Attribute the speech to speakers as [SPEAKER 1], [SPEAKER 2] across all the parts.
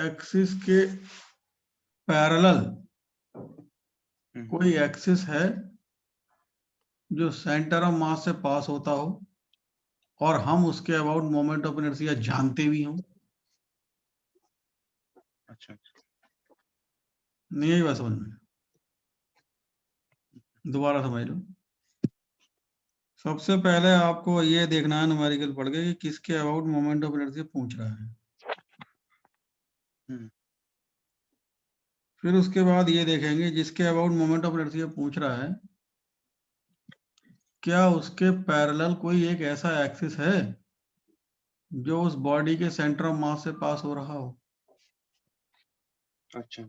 [SPEAKER 1] Axis के parallel कोई axis है जो सेंटर ऑफ मास से पास होता हो और हम उसके अबाउट मोमेंट ऑफ इनर्शिया जानते भी हों।
[SPEAKER 2] अच्छा,
[SPEAKER 1] नहीं यही बात समझ में, दोबारा समझ लो। सबसे पहले आपको ये देखना है न्यूमेरिकल पढ़ के कि किसके अबाउट मोमेंट ऑफ इनर्शिया पूछ रहा है। फिर उसके बाद ये देखेंगे जिसके अबाउट मोमेंट ऑफ इनर्शिया पूछ रहा है क्या उसके पैरेलल कोई एक ऐसा एक्सिस है जो उस बॉडी के सेंटर ऑफ मास से पास हो रहा हो।
[SPEAKER 2] अच्छा,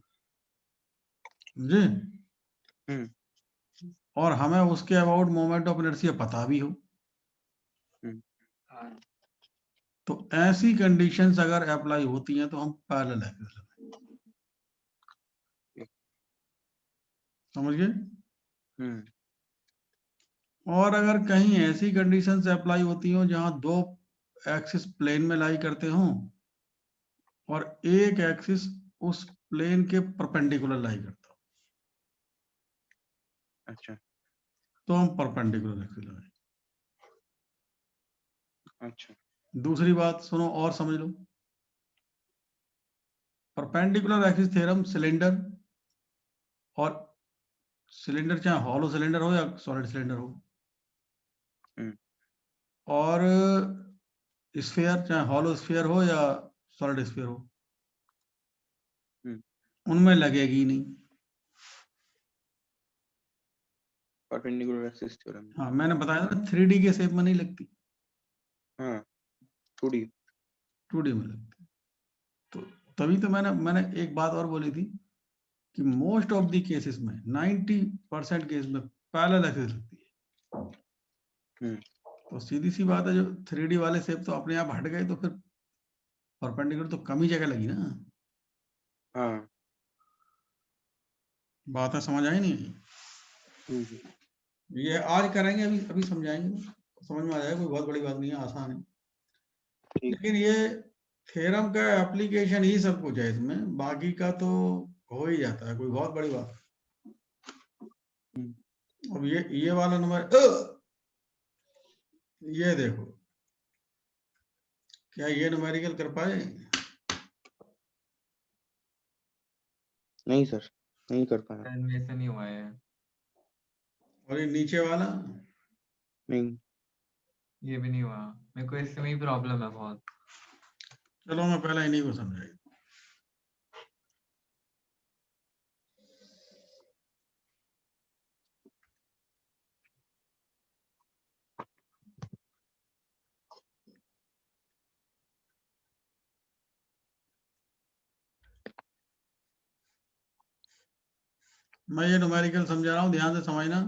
[SPEAKER 1] जी, और हमें उसके अबाउट मोमेंट ऑफ इनर्शिया पता भी हो। तो ऐसी कंडीशंस अगर अप्लाई होती हैं तो हम पैरेलल एक्सिस लगाएंगे। समझ गए? और अगर कहीं ऐसी कंडीशंस अप्लाई होती हो जहां दो एक्सिस प्लेन में लाई करते हो और एक एक्सिस उस प्लेन के परपेंडिकुलर लाई करता हो,
[SPEAKER 2] अच्छा,
[SPEAKER 1] तो हम परपेंडिकुलर एक्सिस लगाएंगे।
[SPEAKER 2] अच्छा,
[SPEAKER 1] दूसरी बात सुनो और समझ लो। परपेंडिकुलर एक्सिस थ्योरम सिलेंडर और सिलेंडर चाहे हॉलो सिलेंडर हो या सॉलिड सिलेंडर हो, और स्फीयर चाहे हॉलो स्फीयर हो या सॉलिड स्फीयर हो, उनमें लगेगी नहीं।
[SPEAKER 2] Perpendicular axis theorem.
[SPEAKER 1] हाँ मैंने बताया ना 3D के शेप में नहीं लगती,
[SPEAKER 2] हाँ 2D
[SPEAKER 1] 2D में लगती। तो तभी तो मैंने एक बात और बोली थी कि मोस्ट ऑफ द केसेस में 90% केस में पैरेलल एक्सिस लगती है। तो सीधी सी बात है जो 3D वाले शेप तो अपने आप हट गए तो फिर परपेंडिकुलर तो कम ही जगह लगी ना।
[SPEAKER 2] हाँ
[SPEAKER 1] बात है, समझ आई नहीं? ये आज करेंगे, अभी अभी समझाएंगे, समझ में आ जाएगा, कोई बहुत बड़ी बात नहीं है, आसान है। लेकिन ये थ्योरम का एप्लीकेशन ही सब कुछ है इसमें, बाकी का तो हो ही जाता है, कोई बहुत बड़ी बात। अब ये वाला नंबर ये देखो, क्या ये न्यूमेरिकल कर पाए?
[SPEAKER 2] नहीं सर, नहीं कर पाया।
[SPEAKER 3] ऐसा नहीं हुआ है।
[SPEAKER 1] और ये नीचे वाला
[SPEAKER 2] नहीं,
[SPEAKER 3] ये भी नहीं हुआ, मेरे को इससे में ही प्रॉब्लम है बहुत।
[SPEAKER 1] चलो मैं पहले इन्हीं को समझाई। मैं ये न्यूमेरिकल समझा रहा हूं, ध्यान से समझना।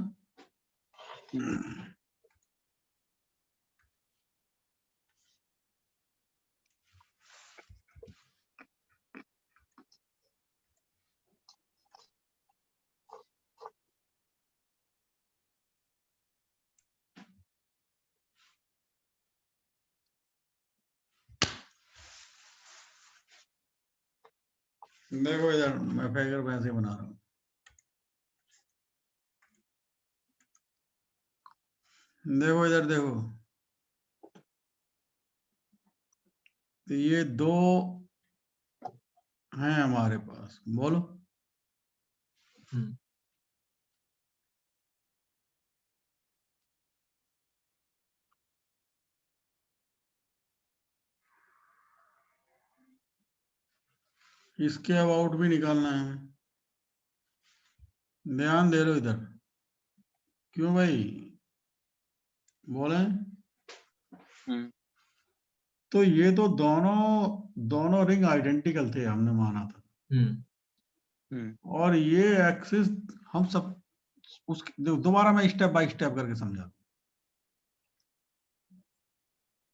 [SPEAKER 1] देखो इधर मैं फिगर वैसे बना रहा हूँ। देखो इधर देखो, तो ये दो हैं हमारे पास, बोलो। इसके अबाउट भी निकालना है हमें, ध्यान दे लो इधर। क्यों भाई बोले? तो ये तो दोनों रिंग आइडेंटिकल थे, हमने माना था। और ये एक्सिस हम सब उस दोबारा मैं स्टेप बाय स्टेप करके समझा।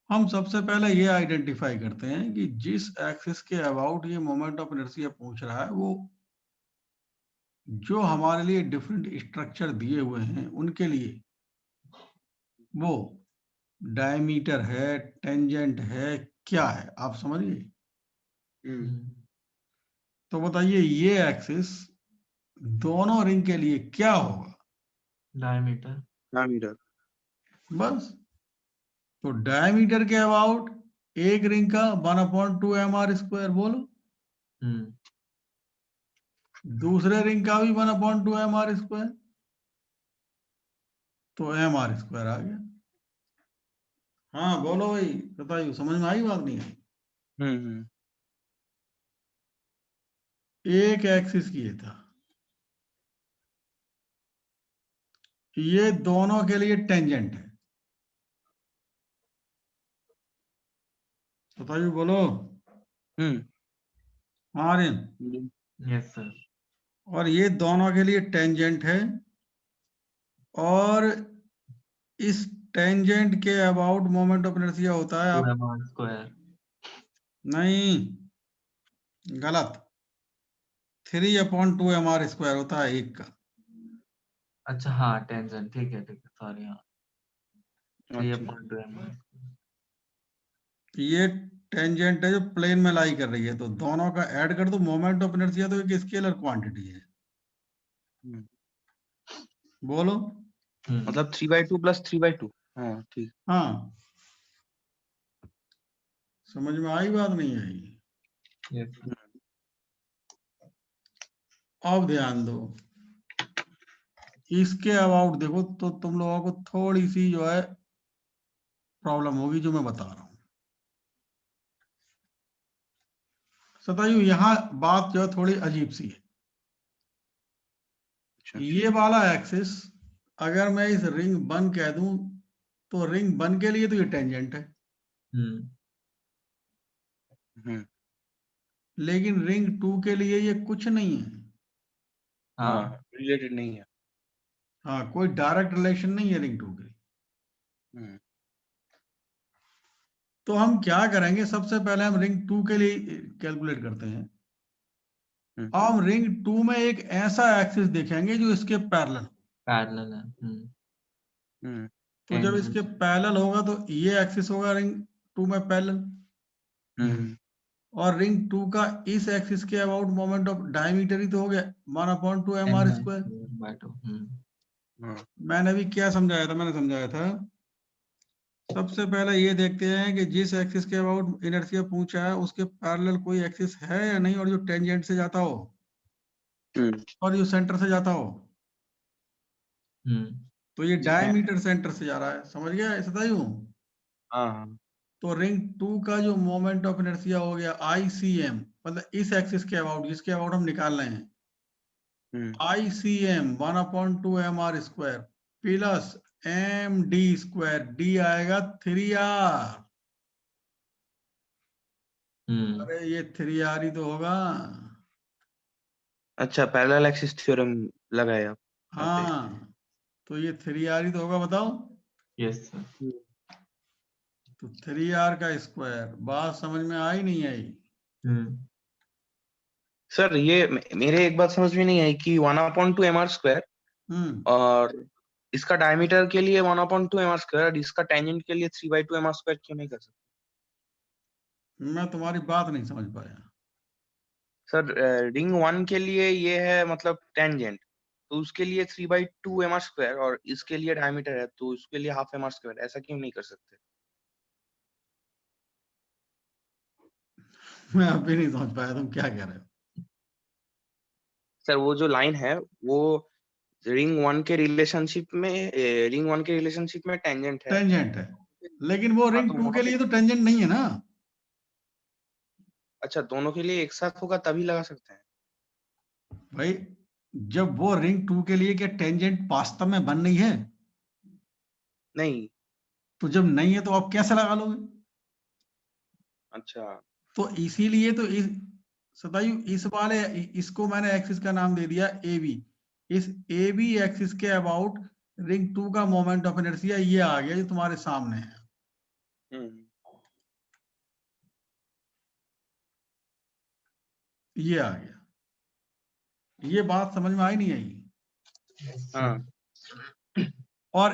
[SPEAKER 1] हम सबसे पहले ये आइडेंटिफाई करते हैं कि जिस एक्सिस के अबाउट ये मोमेंट ऑफ इनर्शिया पूछ रहा है, वो जो हमारे लिए डिफरेंट स्ट्रक्चर दिए हुए हैं उनके लिए वो डायमीटर है, टेंजेंट है, क्या है, आप समझिए। तो बताइए ये एक्सिस दोनों रिंग के लिए क्या होगा?
[SPEAKER 3] डायमीटर।
[SPEAKER 2] डायमीटर।
[SPEAKER 1] बस। तो डायमीटर के अबाउट एक रिंग का 1/2 mr², बोलो। दूसरे रिंग का भी 1/2 mr², तो mr² आ गया। हाँ बोलो भाई, बताइए, समझ में आई बात नहीं आई?
[SPEAKER 2] हम्म।
[SPEAKER 1] एक एक्सिस की ये था, ये दोनों के लिए टेंजेंट है। बताइए, बोलो। हाँ आर्यन।
[SPEAKER 3] Yes sir.
[SPEAKER 1] और ये दोनों के लिए टेंजेंट है, और इस टेंजेंट के अबाउट मोमेंट ऑफ इनर्शिया होता है
[SPEAKER 3] 2
[SPEAKER 1] आप
[SPEAKER 3] mr²।
[SPEAKER 1] नहीं, गलत। 3/2 mr² होता है एक का।
[SPEAKER 3] अच्छा हाँ, टेंजेंट, ठीक है सॉरी, हाँ।
[SPEAKER 2] अच्छा।
[SPEAKER 3] 3/2 mr²।
[SPEAKER 1] ये टेंजेंट है जो प्लेन में लाई कर रही है, तो दोनों का ऐड कर दो, मोमेंट ऑफ इनर्शिया तो एक स्केलर क्वांटिटी है।
[SPEAKER 2] हम्म।
[SPEAKER 1] बोलो।
[SPEAKER 2] मतलब 3/2 + 3/2। हाँ ठीक।
[SPEAKER 1] हाँ, समझ में आई बात नहीं आई?
[SPEAKER 3] Yes sir.
[SPEAKER 1] अब ध्यान दो, इसके अबाउट देखो तो तुम लोगों को थोड़ी सी जो है प्रॉब्लम होगी, जो मैं बता रहा हूं। सतायु, यहाँ बात जो है थोड़ी अजीब सी है।
[SPEAKER 2] अच्छा।
[SPEAKER 1] ये वाला एक्सिस अगर मैं इस रिंग 1 कह दूं, तो रिंग 1 के लिए तो ये टेंजेंट है,
[SPEAKER 2] हम्म।
[SPEAKER 1] लेकिन रिंग 2 के लिए ये कुछ नहीं है।
[SPEAKER 3] हाँ।
[SPEAKER 2] हाँ, रिलेटेड नहीं है।
[SPEAKER 1] हाँ, कोई डायरेक्ट रिलेशन नहीं है रिंग 2 के।
[SPEAKER 2] हम्म।
[SPEAKER 1] तो हम क्या करेंगे, सबसे पहले हम रिंग 2 के लिए कैलकुलेट करते हैं।
[SPEAKER 2] हम्म।
[SPEAKER 1] हम रिंग 2 में एक ऐसा एक्सिस देखेंगे जो इसके पैरेलल।
[SPEAKER 3] पैरेलल है।
[SPEAKER 1] तो जब
[SPEAKER 3] Tangent।
[SPEAKER 1] इसके पैरेलल होगा तो ये एक्सिस होगा रिंग 2 में पैरेलल,
[SPEAKER 2] हम्म।
[SPEAKER 1] और रिंग 2 का इस एक्सिस के अबाउट मोमेंट ऑफ डायमीटर ही तो हो गया 1/2 mr²।
[SPEAKER 3] mr²।
[SPEAKER 2] हाँ।
[SPEAKER 1] मैंने अभी क्या समझाया था? मैंने समझाया था, सबसे पहले ये देखते हैं कि जिस एक्सिस के अबाउट इनर्शिया पूछा है उसके पैरेलल कोई एक्सिस है या नहीं, और जो टेंजेंट से जाता हो
[SPEAKER 2] हम्म।
[SPEAKER 1] और जो सेंटर से जाता हो। तो ये
[SPEAKER 2] ठीक है।
[SPEAKER 1] डायमीटर सेंटर से जा रहा है, समझ गया ऐसा यूं?
[SPEAKER 2] हाँ।
[SPEAKER 1] तो रिंग 2 का जो मोमेंट ऑफ इनर्शिया हो गया ICM, मतलब इस एक्सिस के अबाउट, जिसके अबाउट हम निकाल रहे हैं, ICM 1/2 mr² plus md², D आएगा 3r। अरे ये 3r ही तो होगा।
[SPEAKER 2] अच्छा, पैरेलल एक्सिस थ्योरम लगाया यहाँ पे।
[SPEAKER 1] हाँ, तो ये 3r ही तो होगा, बताओ।
[SPEAKER 3] Yes sir.
[SPEAKER 1] तो 3r का स्क्वायर। बात समझ में आई नहीं आई?
[SPEAKER 2] सर ये मेरे एक बात समझ में नहीं आई कि 1/2 mr², और इसका डायमीटर के लिए 1/2 mr², और इसका टेंजेंट के लिए 3/2 mr² क्यों नहीं कर सकते?
[SPEAKER 1] मैं तुम्हारी बात नहीं समझ पाया।
[SPEAKER 2] सर रिंग 1 के लिए ये है मतलब टेंजेंट, तो उसके लिए 3/2 mr², और इसके लिए डायमीटर है तो उसके लिए 1/2 mr², ऐसा क्यों नहीं कर सकते?
[SPEAKER 1] मैं अभी नहीं समझ पाया तुम क्या कह रहे हो।
[SPEAKER 2] सर वो जो लाइन है वो रिंग 1 के रिलेशनशिप में टेंजेंट है।
[SPEAKER 1] टेंजेंट है, लेकिन वो
[SPEAKER 2] हाँ,
[SPEAKER 1] रिंग
[SPEAKER 2] तो
[SPEAKER 1] 2
[SPEAKER 2] वहां
[SPEAKER 1] के
[SPEAKER 2] पे
[SPEAKER 1] लिए तो टेंजेंट नहीं है ना।
[SPEAKER 2] अच्छा, दोनों के लिए एक साथ होगा तभी लगा सकते हैं।
[SPEAKER 1] भाई, जब वो रिंग 2 के लिए क्या टेंजेंट वास्तव में बन रही है?
[SPEAKER 2] नहीं।
[SPEAKER 1] तो जब नहीं है तो आप कैसे लगा लोगे?
[SPEAKER 2] अच्छा।
[SPEAKER 1] तो इसीलिए तो इस सतायु इस वाले इसको मैंने एक्सिस का नाम दे दिया AB। इस AB एक्सिस के अबाउट रिंग 2 का मोमेंट ऑफ इनर्शिया ये आ गया जो तुम्हारे सामने है। ये आ गया। ये बात समझ में आई नहीं आई?
[SPEAKER 2] हाँ।
[SPEAKER 1] और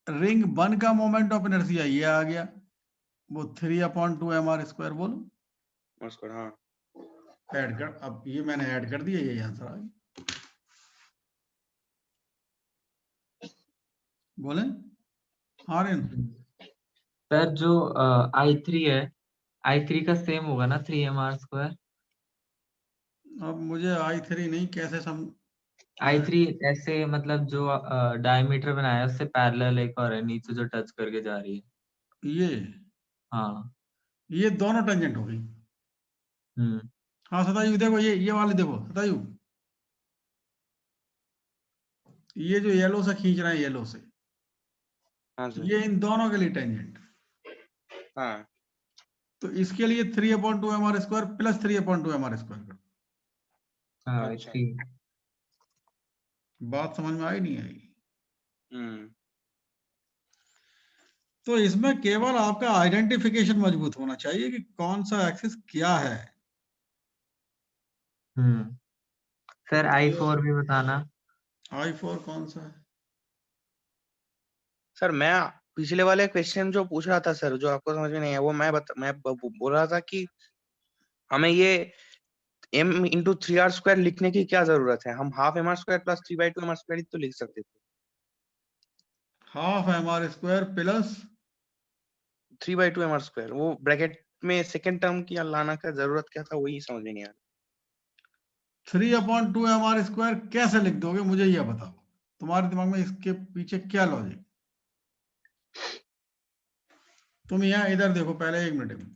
[SPEAKER 1] रिंग 1 का मोमेंट ऑफ इनर्शिया ये आ गया, वो 3/2 mr², बोलो।
[SPEAKER 2] मस्कर, हाँ।
[SPEAKER 1] ऐड कर, अब ये मैंने ऐड कर दिया, ये आंसर आ गया। बोले आर्यन?
[SPEAKER 3] सर जो I3 है, I3 का सेम होगा ना 3mr²?
[SPEAKER 1] अब मुझे i3 नहीं कैसे
[SPEAKER 3] I3 ऐसे मतलब जो डायमीटर बनाया है उससे पैरेलल एक और है नीचे जो टच करके जा रही है।
[SPEAKER 1] ये
[SPEAKER 3] हाँ।
[SPEAKER 1] ये दोनों टेंजेंट हो गई।
[SPEAKER 3] हम्म।
[SPEAKER 1] हाँ सतायु देखो, ये वाले देखो सतायु, ये जो येलो से खींच रहे हैं, येलो से,
[SPEAKER 2] हाँ सर।
[SPEAKER 1] ये इन दोनों के लिए टेंजेंट।
[SPEAKER 2] हाँ
[SPEAKER 1] तो इसके लिए 3/2 mr² प्लस 3/2 mr²।
[SPEAKER 3] हाँ
[SPEAKER 2] अच्छा।
[SPEAKER 3] I3।
[SPEAKER 1] बात समझ में आई नहीं आई?
[SPEAKER 2] हम्म।
[SPEAKER 1] तो इसमें केवल आपका आइडेंटिफिकेशन मजबूत होना चाहिए कि कौन सा एक्सिस क्या है।
[SPEAKER 3] सर I4 भी बताना।
[SPEAKER 1] i4 कौन सा है?
[SPEAKER 2] सर मैं पिछले वाले क्वेश्चन जो पूछ रहा था सर, जो आपको समझ में नहीं है, वो मैं बोल रहा था कि हमें ये m×3r² लिखने की क्या जरूरत है? हम ½ mr² प्लस 3/2 mr² तो लिख सकते थे।
[SPEAKER 1] ½ mr² प्लस
[SPEAKER 2] 3/2 mr², वो ब्रैकेट में सेकंड टर्म की लाना का जरूरत क्या था, वही समझ में नहीं आ रहा।
[SPEAKER 1] 3/2 mr² कैसे लिख दोगे, मुझे यह बताओ। तुम्हारे दिमाग में इसके पीछे क्या लॉजिक? तुम यहाँ इधर देखो पहले, 1 मिनट में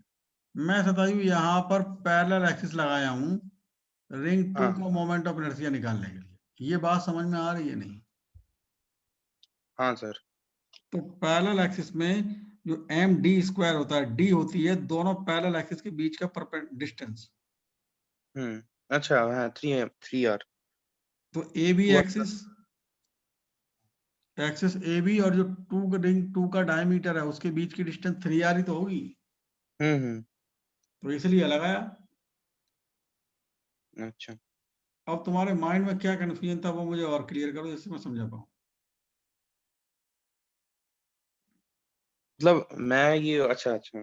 [SPEAKER 1] मैं सतायु यहाँ पर पैरेलल एक्सिस लगाया हूँ रिंग 2
[SPEAKER 2] हाँ
[SPEAKER 1] का मोमेंट ऑफ इनर्शिया निकालने के लिए। ये बात समझ में आ रही है नहीं?
[SPEAKER 2] हाँ सर।
[SPEAKER 1] तो पैरेलल एक्सिस में जो md² होता है, d होती है दोनों पैरेलल एक्सिस के बीच का डिस्टेंस।
[SPEAKER 2] अच्छा, हाँ 3r।
[SPEAKER 1] तो A B
[SPEAKER 2] 2r
[SPEAKER 1] axis, axis A B और जो रिंग 2 का डायमीटर है उसके बीच की डिस्टेंस 3r ही तो होगी।
[SPEAKER 2] हम्म।
[SPEAKER 1] तो इसलिए लगाया।
[SPEAKER 2] अच्छा,
[SPEAKER 1] अब तुम्हारे माइंड में क्या कंफ्यूजन था वो मुझे और क्लियर करो जिससे मैं समझा पाऊँ।
[SPEAKER 2] मतलब मैं ये, अच्छा अच्छा,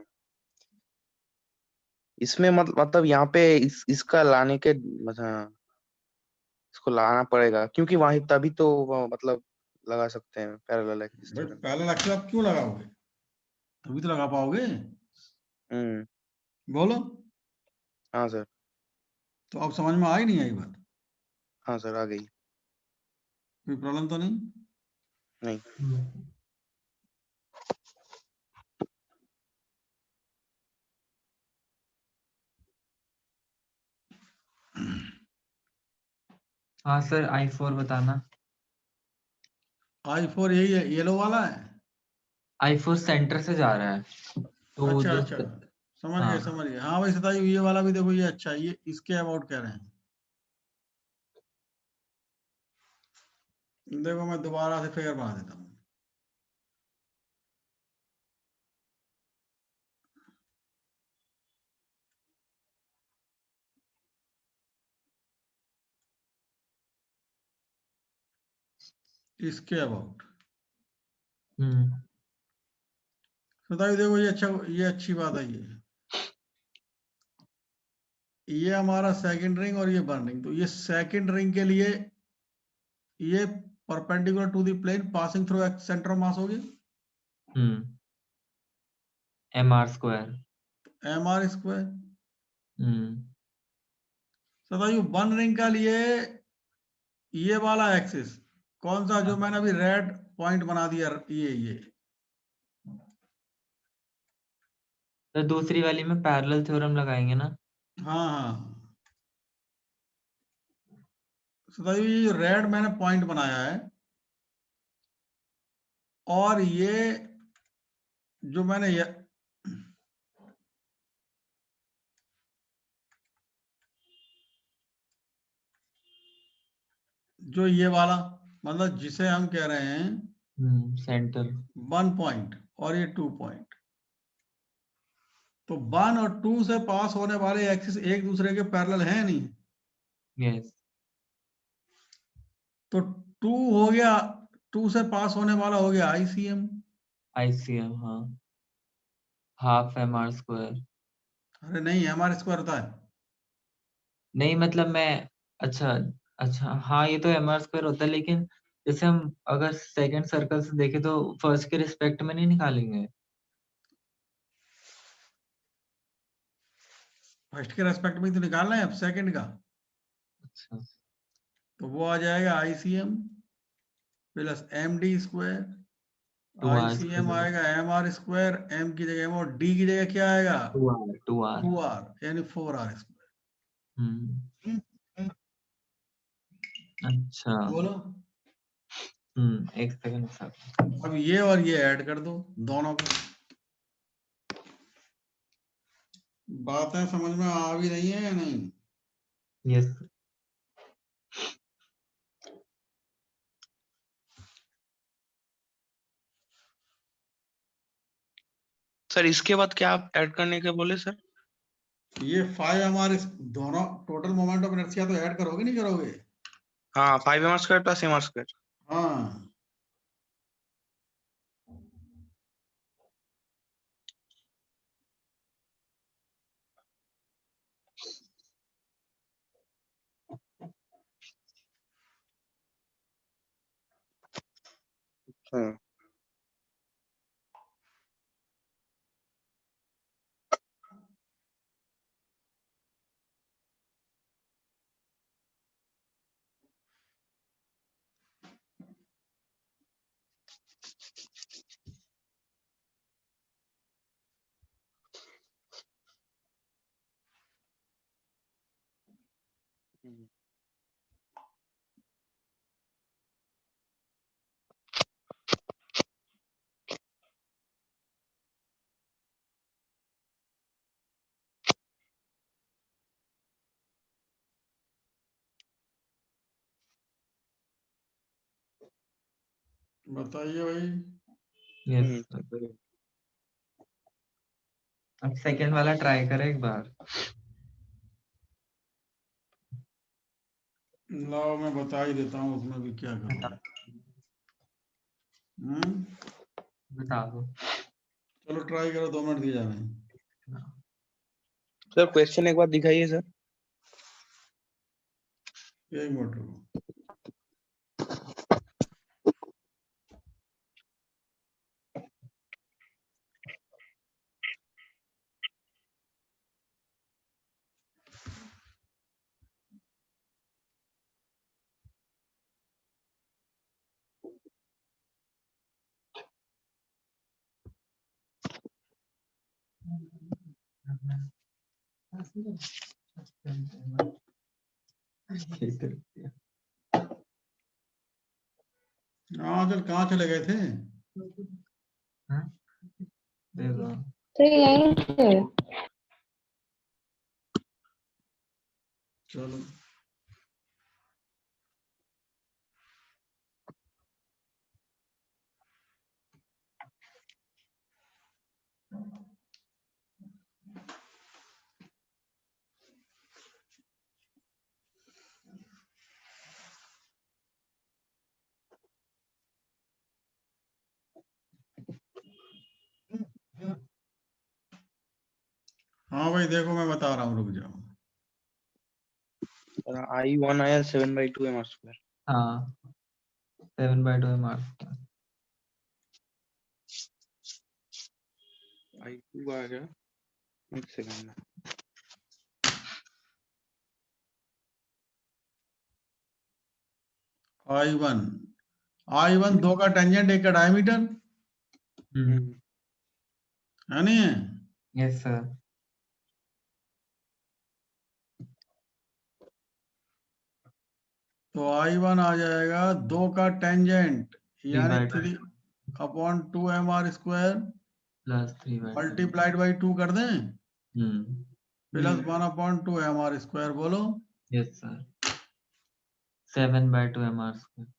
[SPEAKER 2] इसमें मतलब यहाँ पे इसका लाने के, हाँ, इसको लाना पड़ेगा क्योंकि वहीं तभी तो वो मतलब लगा सकते हैं पैरेलल एक्सिस
[SPEAKER 1] भाई
[SPEAKER 2] थ्योरम।
[SPEAKER 1] पैरेलल एक्सिस आप क्यों लगाओगे? तभी तो लगा पाओगे।
[SPEAKER 2] हम्म।
[SPEAKER 1] बोलो।
[SPEAKER 2] हाँ सर।
[SPEAKER 1] तो अब समझ में आई नहीं आई बात?
[SPEAKER 2] हाँ सर, आ गई।
[SPEAKER 1] कोई प्रॉब्लम तो नहीं?
[SPEAKER 2] नहीं।
[SPEAKER 3] हाँ सर I4 बताना।
[SPEAKER 1] i4 यही है, येलो वाला है।
[SPEAKER 3] I4 सेंटर से जा रहा है तो
[SPEAKER 1] अच्छा
[SPEAKER 3] जो
[SPEAKER 1] अच्छा, समझ गए
[SPEAKER 3] हाँ
[SPEAKER 1] समझ गए। हाँ भाई सताइए, ये वाला भी देखो, ये अच्छा है, ये इसके अबाउट कह रहे हैं। देखो मैं दोबारा से फिगर बना देता हूँ। इसके अबाउट बताइए, देखो ये अच्छा, ये अच्छी बात है। ये हमारा सेकंड रिंग और ये बर्निंग, तो ये सेकंड रिंग के लिए ये perpendicular to the plane passing through centre of mass होगी
[SPEAKER 3] mr²।
[SPEAKER 1] mr²। बताइए वन रिंग का लिए ये वाला एक्सिस कौन सा, जो मैंने अभी रेड पॉइंट बना दिया, ये
[SPEAKER 3] तो दूसरी वाली में पैरेलल थ्योरम लगाएंगे ना।
[SPEAKER 1] हाँ हाँ। बताइए ये जो रेड मैंने पॉइंट बनाया है और ये जो मैंने जो ये वाला, मतलब जिसे हम कह रहे हैं
[SPEAKER 3] सेंटर
[SPEAKER 1] 1 पॉइंट और ये 2 पॉइंट, तो 1 और 2 से पास होने वाले एक्सिस एक दूसरे के पैरेलल हैं नहीं?
[SPEAKER 3] यस।
[SPEAKER 1] तो 2 हो गया, 2 से पास होने वाला हो गया ICM।
[SPEAKER 3] ICM हाँ, ½ mr²।
[SPEAKER 1] अरे नहीं, mr² होता है।
[SPEAKER 3] नहीं मतलब मैं अच्छा अच्छा हाँ ये तो mr स्क्वायर होता है, लेकिन जैसे हम अगर सेकंड सर्कल से देखें तो फर्स्ट के रिस्पेक्ट में नहीं निकालेंगे।
[SPEAKER 1] फर्स्ट के रेस्पेक्ट में ही तो निकालना है अब सेकंड का,
[SPEAKER 3] अच्छा
[SPEAKER 1] तो वो आ जाएगा ICM plus MD square.
[SPEAKER 3] 2r
[SPEAKER 1] ICM आएगा MR स्क्वायर, M की जगह M और D की जगह क्या आएगा
[SPEAKER 3] 2r
[SPEAKER 1] 2R यानी 4R स्क्वायर।
[SPEAKER 3] अच्छा
[SPEAKER 1] बोलो
[SPEAKER 3] एक सेकंड सर।
[SPEAKER 1] अब ये और ये ऐड कर दो दोनों को। बातें समझ में आ भी रही है या नहीं?
[SPEAKER 3] यस
[SPEAKER 2] सर इसके बाद क्या आप ऐड करने के बोले सर?
[SPEAKER 1] ये 5 MR दोनों टोटल मोमेंट ऑफ इनर्शिया तो ऐड करोगे नहीं करोगे?
[SPEAKER 2] हाँ 5mr square plus mr square.
[SPEAKER 1] हाँ
[SPEAKER 2] हाँ
[SPEAKER 1] बताइए भाई।
[SPEAKER 3] यस अब सेकंड वाला ट्राई करें एक बार।
[SPEAKER 1] लाओ मैं बता ही देता हूँ उसमें भी क्या
[SPEAKER 3] बता
[SPEAKER 1] करोगे। हम्म
[SPEAKER 3] बता दो।
[SPEAKER 1] चलो ट्राई करो, 2 मिनट दिए जा रहे हैं।
[SPEAKER 2] सर क्वेश्चन एक बार दिखाइए सर।
[SPEAKER 1] 1 मिनट रुको। हाँ चल, कहाँ चले गए थे?
[SPEAKER 3] दे दो।
[SPEAKER 4] तो यही है।
[SPEAKER 1] चलो हाँ भाई देखो मैं बता रहा हूँ, रुक जाओ।
[SPEAKER 2] I1 आया 7/2 mr स्क्वायर।
[SPEAKER 3] हाँ 7/2 mr
[SPEAKER 2] I2 आ गया, एक सेकंड।
[SPEAKER 1] I1 2 का टेंजेंट 1 का डायमीटर है नहीं है?
[SPEAKER 3] यस सर
[SPEAKER 1] तो I1 आ जाएगा 2 का टेंजेंट यानी 3/2 mr square
[SPEAKER 3] plus 3/2
[SPEAKER 1] multiplied by 2 कर दें प्लस 1/2 mr स्क्वायर। बोलो
[SPEAKER 3] यस सर 7/2 mr स्क्वायर।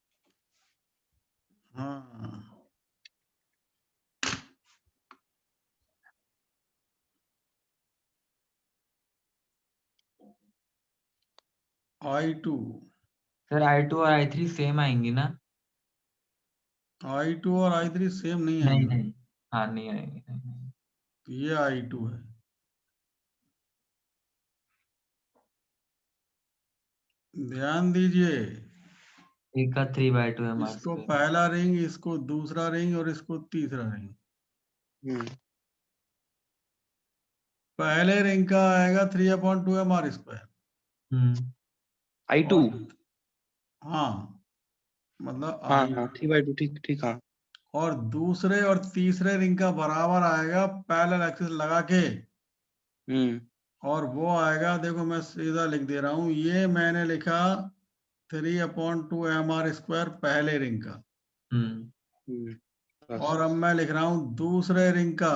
[SPEAKER 1] हाँ I2
[SPEAKER 3] सर I2 और I3 सेम आएंगी ना?
[SPEAKER 1] I2 और I3 सेम नहीं
[SPEAKER 3] नहीं
[SPEAKER 1] आएंगे।
[SPEAKER 3] नहीं हाँ नहीं आएंगी नहीं।
[SPEAKER 1] तो ये I2 है। ध्यान दीजिए,
[SPEAKER 3] एक का 3/2 एमआर
[SPEAKER 1] इसको
[SPEAKER 3] स्क्वायर।
[SPEAKER 1] पहला रिंग, इसको दूसरा रिंग और इसको तीसरा रिंग। पहले रिंग का आएगा 3/2 एमआर स्क्वायर।
[SPEAKER 2] I2।
[SPEAKER 1] हाँ, मतलब
[SPEAKER 2] हाँ
[SPEAKER 1] आई।
[SPEAKER 2] हाँ 3/2 ठीक ठीक हाँ।
[SPEAKER 1] और दूसरे और तीसरे रिंग का बराबर आएगा पैरेलल एक्सिस लगा के, और वो आएगा, देखो मैं सीधा लिख दे रहा हूं, ये मैंने लिखा 3/2 एमआर स्क्वायर पहले रिंग का, और अब मैं लिख रहा हूं दूसरे रिंग का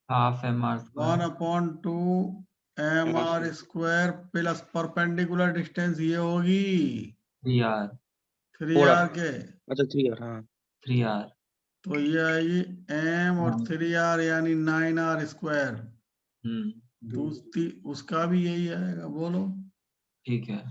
[SPEAKER 3] half MR square
[SPEAKER 1] 1/2 MR square plus perpendicular distance ये होगी
[SPEAKER 3] 3r
[SPEAKER 1] 3r के,
[SPEAKER 2] अच्छा 3R हाँ।
[SPEAKER 3] 3r।
[SPEAKER 1] तो ये आएगी m और 3r यानी 9r स्क्वायर। दूसरी उसका भी यही आएगा, बोलो।
[SPEAKER 3] ठीक है।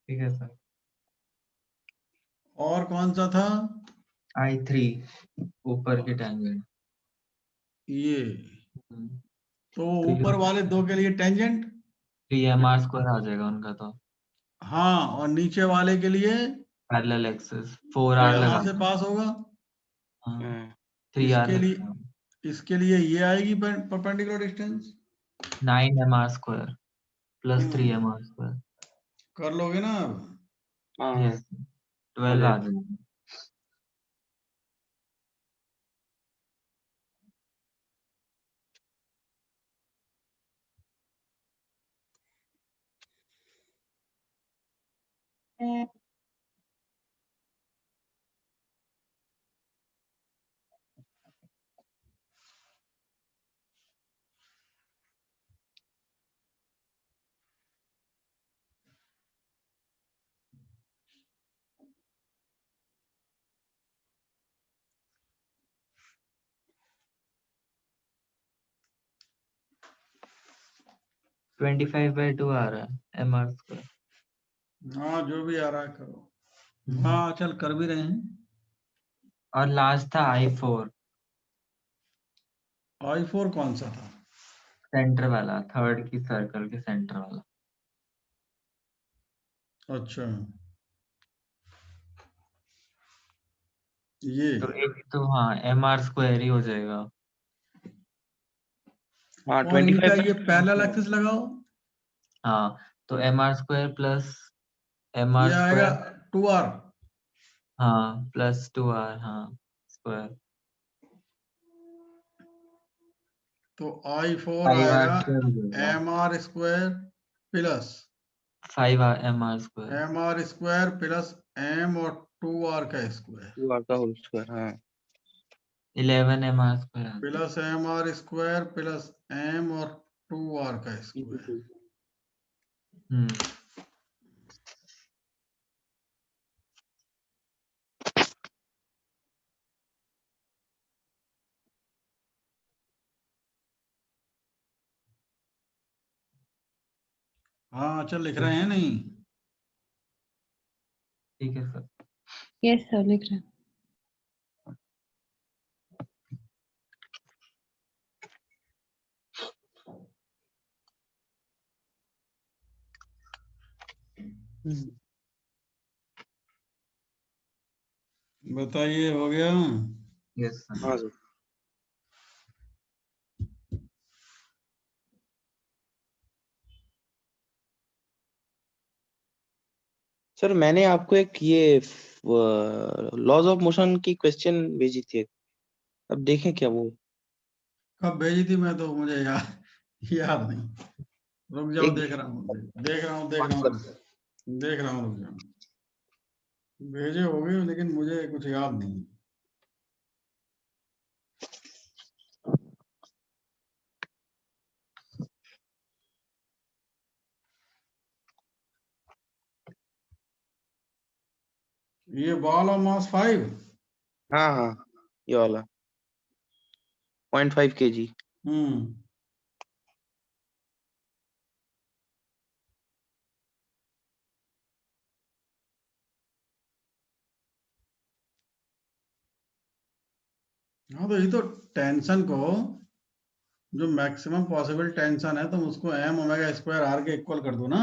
[SPEAKER 3] ठीक है सर।
[SPEAKER 1] और कौन सा था?
[SPEAKER 3] I3 ऊपर की टेंजेंट।
[SPEAKER 1] ये तो
[SPEAKER 3] तो
[SPEAKER 1] ऊपर वाले दो के लिए टेंजेंट
[SPEAKER 3] 3mr स्क्वायर आ जाएगा उनका तो।
[SPEAKER 1] हाँ, और नीचे वाले के लिए
[SPEAKER 3] पैरेलल एक्सिस
[SPEAKER 1] तो
[SPEAKER 3] 4r
[SPEAKER 1] यहाँ
[SPEAKER 3] लगा।
[SPEAKER 1] से पास होगा।
[SPEAKER 3] हाँ 3r
[SPEAKER 1] इसके लिए
[SPEAKER 3] लगा।
[SPEAKER 1] इसके लिए ये आएगी perpendicular distance
[SPEAKER 3] 9mr square plus 3mr square.
[SPEAKER 1] कर लोगे ना अब?
[SPEAKER 3] यस 12 आ जाएगा। ट्वेंटी 25/2 आ रहा है mr स्क्वायर।
[SPEAKER 1] हाँ, जो भी आ रहा है करो। हाँ चल, कर भी रहे हैं।
[SPEAKER 3] और लास्ट था I4
[SPEAKER 1] I4 कौन सा था?
[SPEAKER 3] सेंटर वाला, थर्ड की सर्कल के सेंटर वाला।
[SPEAKER 1] अच्छा, ये
[SPEAKER 3] तो एक तो हाँ mr स्क्वायर ही हो जाएगा।
[SPEAKER 2] हाँ
[SPEAKER 1] और इनका ये
[SPEAKER 2] 25/2
[SPEAKER 1] पैरेलल एक्सिस लगाओ,
[SPEAKER 3] हाँ तो mr स्क्वायर प्लस
[SPEAKER 1] ये
[SPEAKER 3] mr
[SPEAKER 1] आएगा
[SPEAKER 3] स्क्वायर
[SPEAKER 1] 2r।
[SPEAKER 3] हाँ प्लस 2r हाँ स्क्वायर।
[SPEAKER 1] तो I4
[SPEAKER 3] 5r
[SPEAKER 1] आएगा
[SPEAKER 3] स्क्वायर हो जाएगा।
[SPEAKER 1] mr square plus
[SPEAKER 3] 5mr square
[SPEAKER 1] mr square plus m और 2r का स्क्वायर
[SPEAKER 2] 2R का होल स्क्वायर हाँ।
[SPEAKER 3] 11mr square.
[SPEAKER 1] Plus mr square plus m और 2r का स्क्वायर। हाँ चल, लिख रहे हैं नहीं?
[SPEAKER 3] ठीक है सर।
[SPEAKER 4] यस सर, लिख रहे हैं।
[SPEAKER 1] बताइए, हो गया?
[SPEAKER 3] Yes sir.
[SPEAKER 2] हाँ सर। सर मैंने आपको एक ये लॉज ऑफ मोशन की क्वेश्चन भेजी थी, अब देखें क्या वो।
[SPEAKER 1] कब भेजी थी? मैं तो, मुझे याद नहीं। रुक जाओ,
[SPEAKER 2] एक
[SPEAKER 1] देख रहा हूँ, देख रहा हूँ, देख रहा हूँ, देख रहा हूँ, रुक जाओ। भेजे होंगे लेकिन मुझे कुछ याद नहीं। ये बॉल ऑफ मास 5।
[SPEAKER 2] हाँ हाँ, ये वाला 0.5 kg।
[SPEAKER 1] हम्म, हाँ तो ये तो टेंशन को, जो मैक्सिमम पॉसिबल टेंशन है, तुम उसको एम ओमेगा स्क्वायर आर के इक्वल कर दो ना।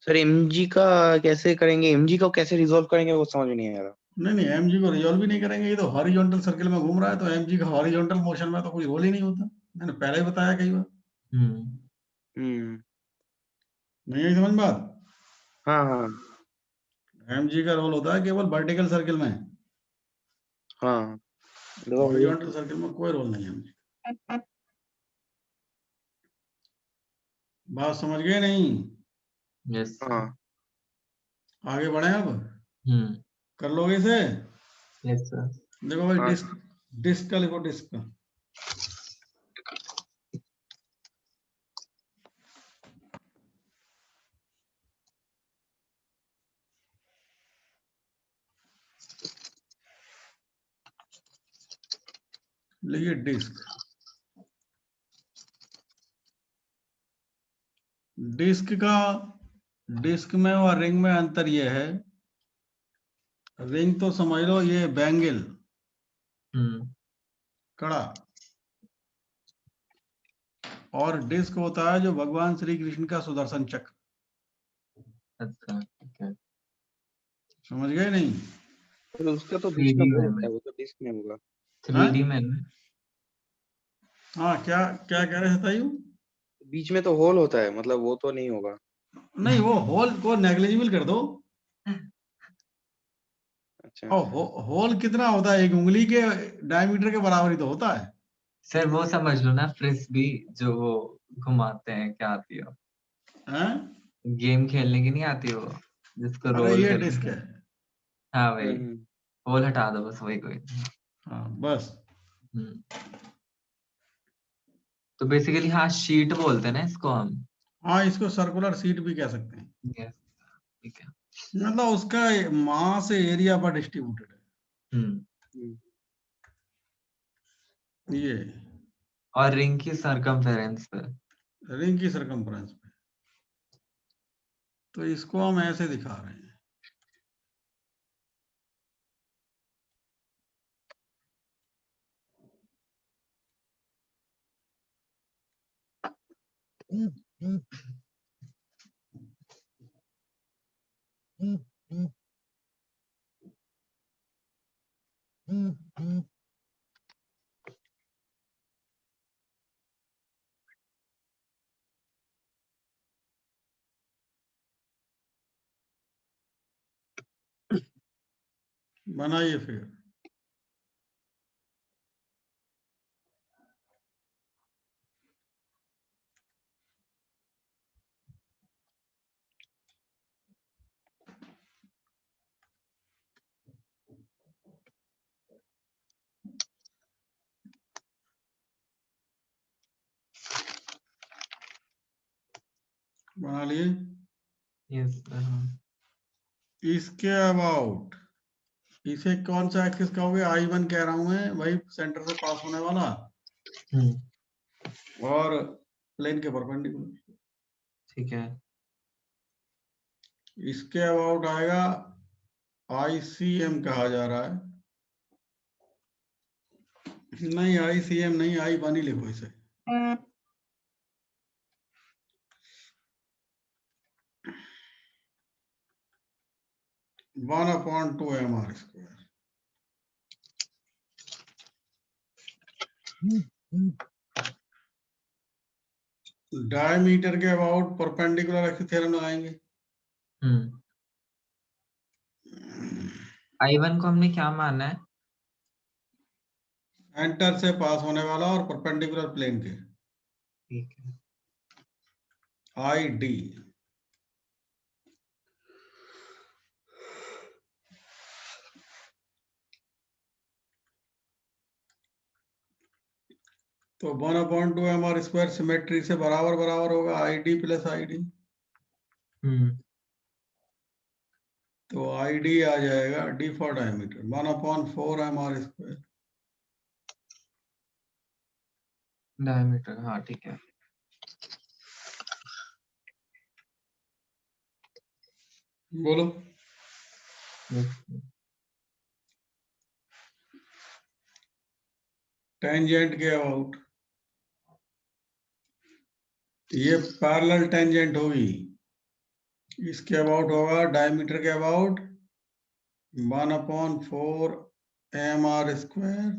[SPEAKER 2] सर mg का कैसे करेंगे, mg को कैसे रिजॉल्व करेंगे वो समझ में नहीं आ रहा।
[SPEAKER 1] नहीं नहीं, एम जी को रिजॉल्व भी नहीं करेंगे, ये तो हॉरिजॉन्टल सर्किल में घूम रहा है, तो एम जी का हॉरिजॉन्टल मोशन में तो कोई रोल ही नहीं होता। मैंने पहले ही बताया कई बार।
[SPEAKER 2] हम्म।
[SPEAKER 1] नहीं आई समझ बात?
[SPEAKER 2] हाँ हाँ
[SPEAKER 1] एम जी का रोल होता है केवल वर्टिकल सर्किल में,
[SPEAKER 2] हाँ, देखो वो
[SPEAKER 1] हॉरिजॉन्टल सर्किल में कोई रोल नहीं है एम जी। बात समझ गए नहीं?
[SPEAKER 3] यस।
[SPEAKER 2] हाँ
[SPEAKER 1] आगे बढ़े अब, कर लोगे इसे?
[SPEAKER 3] Yes sir.
[SPEAKER 1] देखो भाई,
[SPEAKER 2] हाँ
[SPEAKER 1] डिस्क, डिस्क का लिखो, डिस्क का। लिखिए डिस्क। डिस्क का, डिस्क में और रिंग में अंतर यह है, रिंग तो समझ लो ये बैंगल, कड़ा, और डिस्क होता है जो भगवान श्री कृष्ण का सुदर्शन चक्र।
[SPEAKER 3] अच्छा ठीक है।
[SPEAKER 1] समझ गए नहीं?
[SPEAKER 2] फिर उसका तो बीच में
[SPEAKER 3] 3D
[SPEAKER 2] होल
[SPEAKER 3] में
[SPEAKER 2] होता है, वो तो डिस्क में होगा।
[SPEAKER 3] 3D में
[SPEAKER 1] हाँ, क्या क्या कह रहे थे तायू?
[SPEAKER 2] बीच में तो होल होता है, मतलब वो तो नहीं होगा।
[SPEAKER 1] नहीं, वो होल को नेग्लिजिबल कर दो।
[SPEAKER 2] अच्छा
[SPEAKER 1] और होल कितना होता है? एक उंगली के डायमीटर के बराबर ही तो होता है।
[SPEAKER 3] सर, वो समझ लो ना, फ्रिस्बी जो वो घुमाते हैं, क्या आती है
[SPEAKER 1] हैं?
[SPEAKER 3] गेम खेलने की, नहीं आती वो जिसको
[SPEAKER 1] अरे
[SPEAKER 3] रोल
[SPEAKER 1] ये डिस्क
[SPEAKER 3] करके।
[SPEAKER 1] है।
[SPEAKER 3] हाँ वही,
[SPEAKER 2] हम्म।
[SPEAKER 3] होल हटा दो बस, वही कोई।
[SPEAKER 1] हाँ बस।
[SPEAKER 3] हम्म। तो बेसिकली हाँ, शीट बोलते हैं ना इसको हम।
[SPEAKER 1] हाँ, इसको सर्कुलर सीट भी कह सकते हैं।
[SPEAKER 3] यस, ठीक है।
[SPEAKER 1] मतलब उसका मास एरिया पर डिस्ट्रीब्यूटेड
[SPEAKER 3] हम्म।
[SPEAKER 1] है ये,
[SPEAKER 3] और रिंग की सरकमफेरेंस पे।
[SPEAKER 1] रिंग की सरकमफ्रेंस पे। तो इसको हम ऐसे दिखा रहे हैं। बनाइए फिर। बना लिए?
[SPEAKER 3] Yes sir.
[SPEAKER 1] इसके अबाउट, इसे कौन सा एक्सिस कहोगे? I1 कह रहा हूं मैं, वही सेंटर से पास होने वाला, और प्लेन के परपेंडिकुलर।
[SPEAKER 3] ठीक है।
[SPEAKER 1] इसके अबाउट आएगा ICM कहा जा रहा है। नहीं, ICM नहीं, I1 ही लिखो इसे। 1/2 mr स्क्वायर। डायमीटर के अबाउट परपेंडिकुलर एक्सिस थ्योरम लगाएंगे।
[SPEAKER 3] I1 को हमने क्या माना है?
[SPEAKER 1] एंटर से पास होने वाला और परपेंडिकुलर प्लेन के,
[SPEAKER 3] ठीक है।
[SPEAKER 1] ID। तो 1/2 mr स्क्वायर सिमेट्री से बराबर बराबर होगा ID प्लस ID। तो आईडी आ जाएगा D for diameter 1/4 mr²।
[SPEAKER 3] Diameter, हाँ ठीक है।
[SPEAKER 1] बोलो। टेंजेंट के अबाउट, ये पैरेलल टेंजेंट होगी, इसके अबाउट होगा डायमीटर के अबाउट 1/4 mr²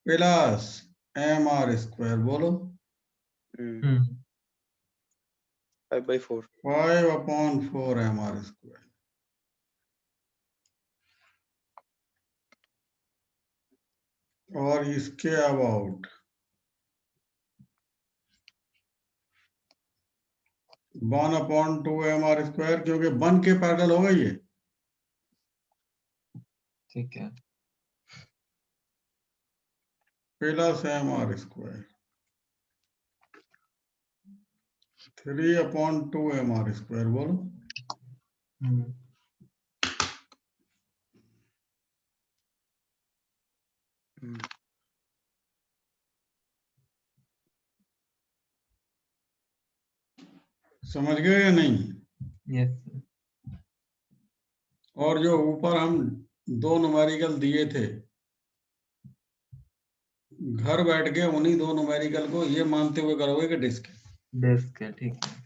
[SPEAKER 1] प्लस mr²। बोलो।
[SPEAKER 2] 5/4।
[SPEAKER 1] 5/4 mr²। और इसके अबाउट 1/2 mr², क्योंकि 1 के पैरेलल होगा ये।
[SPEAKER 3] ठीक है।
[SPEAKER 1] Plus mr²। 3/2 mr²। बोलो। समझ गए या नहीं?
[SPEAKER 3] यस।
[SPEAKER 1] और जो ऊपर हम 2 न्यूमेरिकल दिए थे, घर बैठ के उन्हीं 2 न्यूमेरिकल को ये मानते हुए करोगे कि डिस्क है।
[SPEAKER 3] डिस्क है, ठीक है।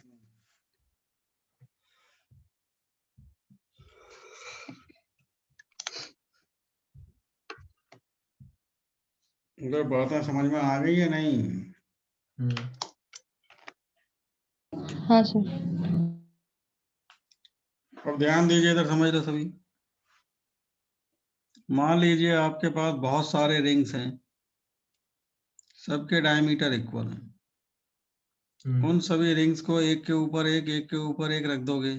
[SPEAKER 1] उधर बातें समझ में आ गई है नहीं?
[SPEAKER 4] हाँ सर।
[SPEAKER 1] अब ध्यान दीजिए, इधर समझ लो सभी। मान लीजिए आपके पास बहुत सारे रिंग्स हैं, सबके डायमीटर इक्वल हैं। उन सभी रिंग्स को एक के ऊपर एक, एक के ऊपर एक रख दोगे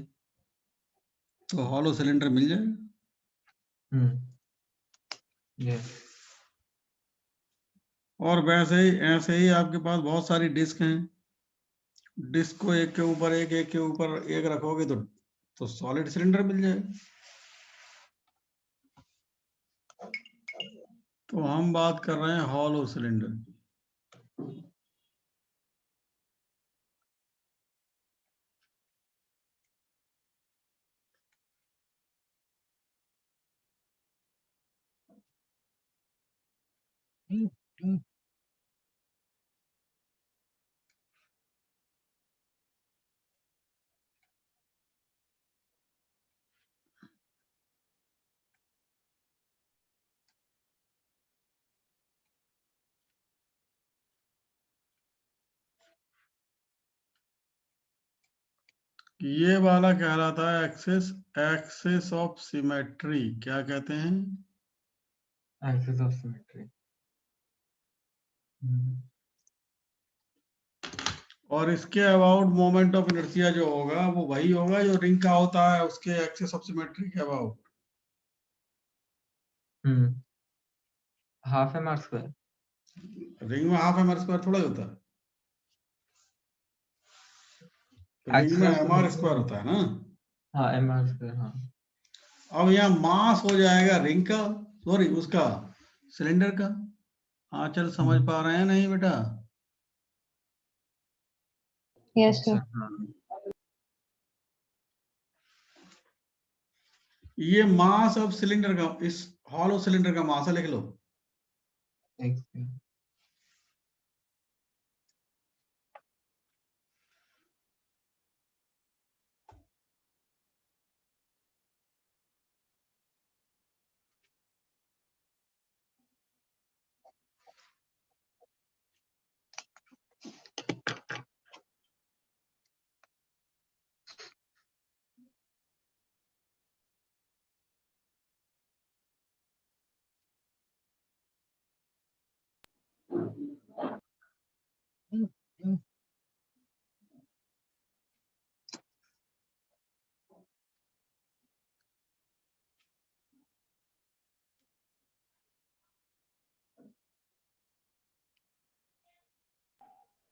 [SPEAKER 1] तो हॉलो सिलेंडर मिल जाएगा।
[SPEAKER 3] यस।
[SPEAKER 1] और वैसे ही ऐसे ही आपके पास बहुत सारी डिस्क हैं, डिस्क को एक के ऊपर एक, एक के ऊपर एक रखोगे तो सॉलिड सिलेंडर मिल जाएगा। तो हम बात कर रहे हैं हॉलो सिलेंडर की। ये वाला कहलाता है एक्सिस ऑफ सिमेट्री। क्या कहते हैं?
[SPEAKER 3] Axis of symmetry.
[SPEAKER 1] और इसके अबाउट मोमेंट ऑफ इनर्शिया जो होगा वो वही होगा जो रिंग का होता है उसके एक्सिस ऑफ सिमेट्री के अबाउट।
[SPEAKER 3] Half mr²।
[SPEAKER 1] रिंग में हाफ mr² थोड़ा ही होता है, रिंग
[SPEAKER 3] एक्सिस
[SPEAKER 1] में
[SPEAKER 3] ऑफ
[SPEAKER 1] mr² होता है ना।
[SPEAKER 3] हाँ, mr², हाँ।
[SPEAKER 1] अब यहाँ मास हो जाएगा रिंग का, सॉरी उसका, सिलेंडर का। हाँ चल, समझ पा रहे हैं नहीं बेटा?
[SPEAKER 4] Yes sir.
[SPEAKER 1] ये मास ऑफ सिलेंडर का, इस हॉलो सिलेंडर का मास है, लिख लो।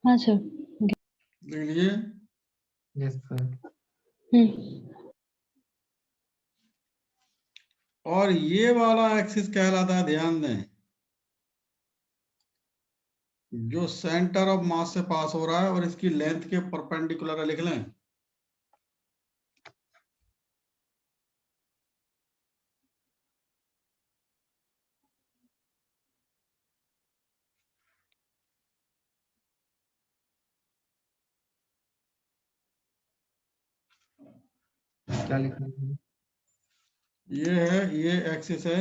[SPEAKER 4] हाँ सर।
[SPEAKER 1] लिख लीजिए।
[SPEAKER 3] Yes sir.
[SPEAKER 1] और ये वाला एक्सिस कहलाता है, ध्यान दें, जो सेंटर ऑफ मास से पास हो रहा है और इसकी लेंथ के परपेंडिकुलर है, लिख लें।
[SPEAKER 3] क्या लिखा है?
[SPEAKER 1] ये एक्सिस है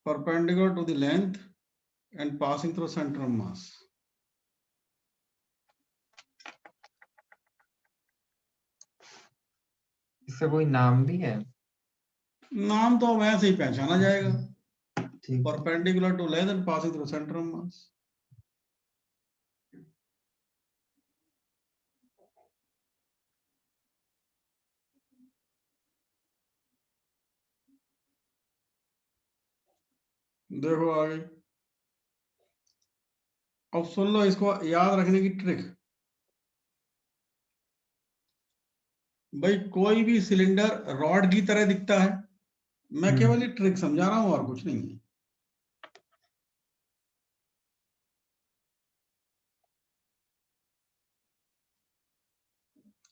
[SPEAKER 1] perpendicular to the length and passing through center of mass.
[SPEAKER 3] इससे कोई नाम भी है?
[SPEAKER 1] नाम तो वैसे ही पहचाना जाएगा,
[SPEAKER 3] ठीक है।
[SPEAKER 1] perpendicular to length and passing through center of mass. देखो आगे, अब सुन लो इसको याद रखने की ट्रिक। भाई कोई भी सिलेंडर रॉड की तरह दिखता है, मैं केवल ये ट्रिक समझा रहा हूं और कुछ नहीं है।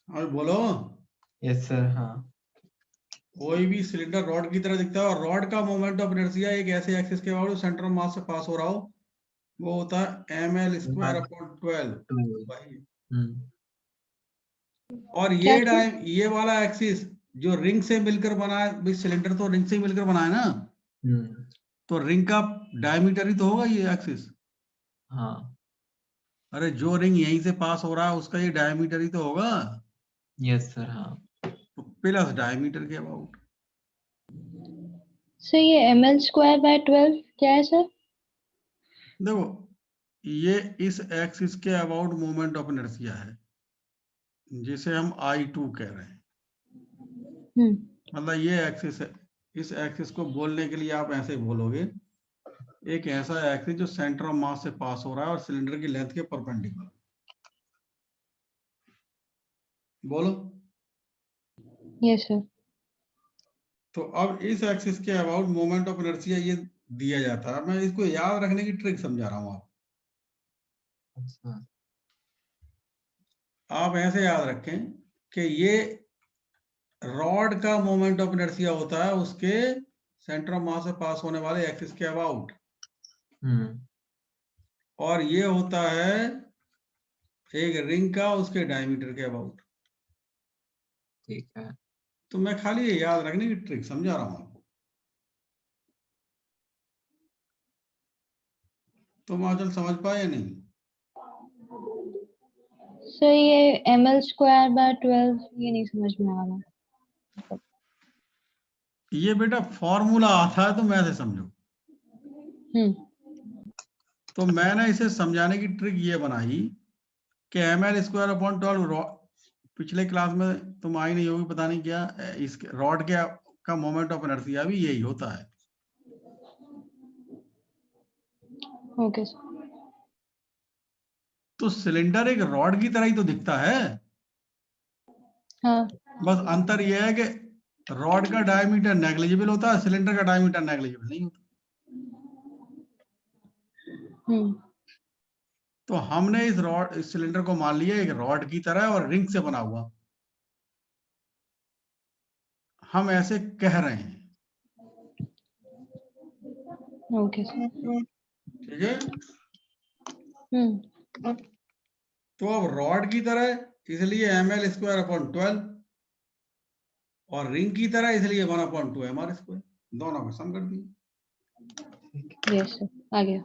[SPEAKER 1] अब बोलो।
[SPEAKER 3] Yes sir. हाँ।
[SPEAKER 1] कोई भी सिलेंडर रॉड की तरह दिखता है और रॉड का मोमेंट ऑफ इनर्शिया एक ऐसे एक्सिस के अबाउट सेंटर ऑफ मास से पास हो रहा हो, वो होता है ml स्क्वायर अपॉन 12 भाई। और ये वाला एक्सिस जो रिंग से मिलकर बना है, सिलेंडर तो रिंग से मिलकर बना है ना, तो रिंग का डायमीटर ही तो होगा ये एक्सिस।
[SPEAKER 3] हाँ।
[SPEAKER 1] अरे जो रिंग यहीं से पास हो रहा है उसका ये डायमीटर ही तो होगा,
[SPEAKER 3] यस सर। हाँ।
[SPEAKER 1] तो प्लस डायमीटर के अबाउट।
[SPEAKER 4] सर ये ml स्क्वायर बाय 12 क्या है सर?
[SPEAKER 1] देखो ये इस एक्सिस के अबाउट मोमेंट ऑफ इनर्शिया है, जिसे हम I2 कह रहे हैं। मतलब ये एक्सिस है, इस एक्सिस को बोलने के लिए आप ऐसे बोलोगे, एक ऐसा एक्सिस जो सेंटर ऑफ मास से पास हो रहा है और सिलेंडर की लेंथ के परपेंडिकुलर। बोलो।
[SPEAKER 4] Yes sir.
[SPEAKER 1] तो अब इस एक्सिस के अबाउट मोमेंट ऑफ इनर्शिया ये दिया जाता है। मैं इसको याद रखने की ट्रिक समझा रहा हूं
[SPEAKER 3] अच्छा।
[SPEAKER 1] आप ऐसे याद रखें कि ये रॉड का मोमेंट ऑफ इनर्शिया होता है उसके सेंटर ऑफ मास से पास होने वाले एक्सिस के अबाउट, और ये होता है एक रिंग का उसके डायमीटर के अबाउट।
[SPEAKER 3] ठीक है।
[SPEAKER 1] तो मैं खाली ये याद रखने की ट्रिक समझा रहा हूं आपको। तुम आजकल समझ पाए या नहीं?
[SPEAKER 4] सर ये ml स्क्वायर बाय 12 ये नहीं समझ में आ रहा।
[SPEAKER 1] ये बेटा फॉर्मूला आता है, तुम ऐसे समझो। तो मैंने इसे समझाने की ट्रिक ये बनाई कि ml स्क्वायर अपॉन 12, पिछले क्लास में तुम आई नहीं होगी, पता नहीं क्या, इस रॉड के का मोमेंट ऑफ इनर्शिया भी यही होता है।
[SPEAKER 4] Okay sir.
[SPEAKER 1] तो सिलेंडर एक रॉड की तरह ही तो दिखता है,
[SPEAKER 4] हाँ।
[SPEAKER 1] बस अंतर यह है कि रॉड का डायमीटर नेग्लिजिबल होता है, सिलेंडर का डायमीटर नेग्लिजिबल नहीं होता। तो हमने इस सिलेंडर को मान लिया एक रॉड की तरह और रिंग से बना हुआ, हम ऐसे कह रहे हैं।
[SPEAKER 4] Okay sir.
[SPEAKER 1] ठीक है। तो अब रॉड की तरह इसलिए ml स्क्वायर अपॉन 12, और रिंग की तरह इसलिए 1/2 mr स्क्वायर, दोनों को सम कर दिए।
[SPEAKER 4] यस सर, आ गया।